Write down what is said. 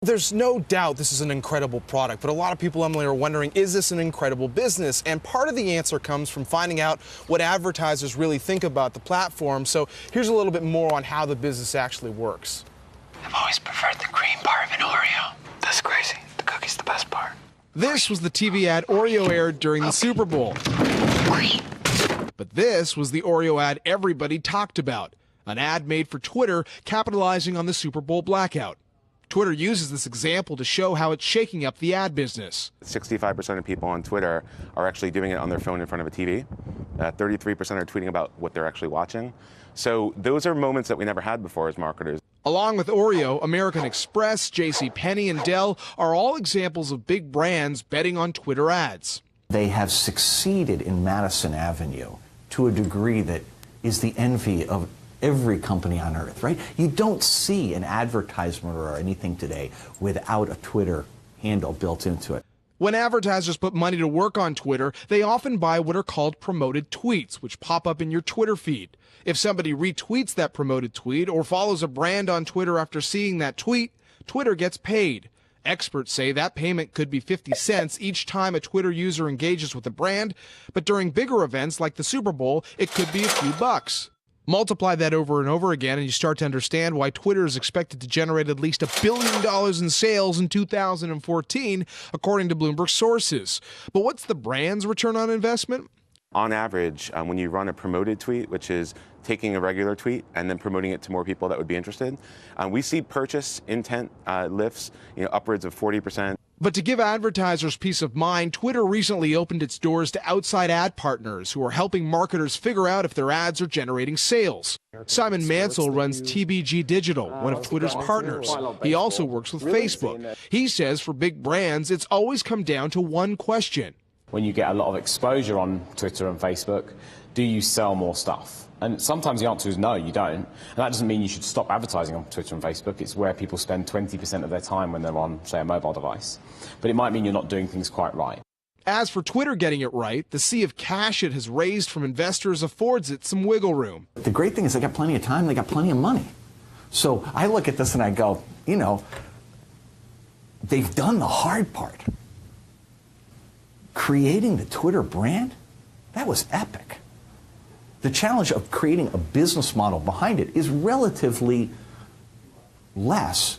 There's no doubt this is an incredible product, but a lot of people, Emily, are wondering, is this an incredible business? And part of the answer comes from finding out what advertisers really think about the platform. So here's a little bit more on how the business actually works. I've always preferred the cream part of an Oreo. That's crazy. The cookie's the best part. This was the TV ad Oreo aired during the Super Bowl. But this was the Oreo ad everybody talked about, an ad made for Twitter capitalizing on the Super Bowl blackout. Twitter uses this example to show how it's shaking up the ad business. 65% of people on Twitter are actually doing it on their phone in front of a TV. 33% are tweeting about what they're actually watching. So those are moments that we never had before as marketers. Along with Oreo, American Express, JCPenney, and Dell are all examples of big brands betting on Twitter ads. They have succeeded in Madison Avenue to a degree that is the envy of every company on earth, right? You don't see an advertisement or anything today without a Twitter handle built into it. When advertisers put money to work on Twitter, they often buy what are called promoted tweets, which pop up in your Twitter feed. If somebody retweets that promoted tweet or follows a brand on Twitter after seeing that tweet, Twitter gets paid. Experts say that payment could be 50 cents each time a Twitter user engages with a brand, but during bigger events like the Super Bowl, it could be a few bucks. Multiply that over and over again, and you start to understand why Twitter is expected to generate at least $1 billion in sales in 2014, according to Bloomberg sources. But what's the brand's return on investment? On average, when you run a promoted tweet, which is taking a regular tweet and then promoting it to more people that would be interested, we see purchase intent lifts, upwards of 40%. But to give advertisers peace of mind, Twitter recently opened its doors to outside ad partners who are helping marketers figure out if their ads are generating sales. Simon Mansell runs TBG Digital, one of Twitter's partners. He also works with Facebook. He says for big brands, it's always come down to one question. When you get a lot of exposure on Twitter and Facebook, do you sell more stuff? And sometimes the answer is no, you don't. And that doesn't mean you should stop advertising on Twitter and Facebook. It's where people spend 20% of their time when they're on, say, a mobile device. But it might mean you're not doing things quite right. As for Twitter getting it right, the sea of cash it has raised from investors affords it some wiggle room. The great thing is they got plenty of time, they got plenty of money. So I look at this and I go, they've done the hard part. Creating the Twitter brand, that was epic. The challenge of creating a business model behind it is relatively less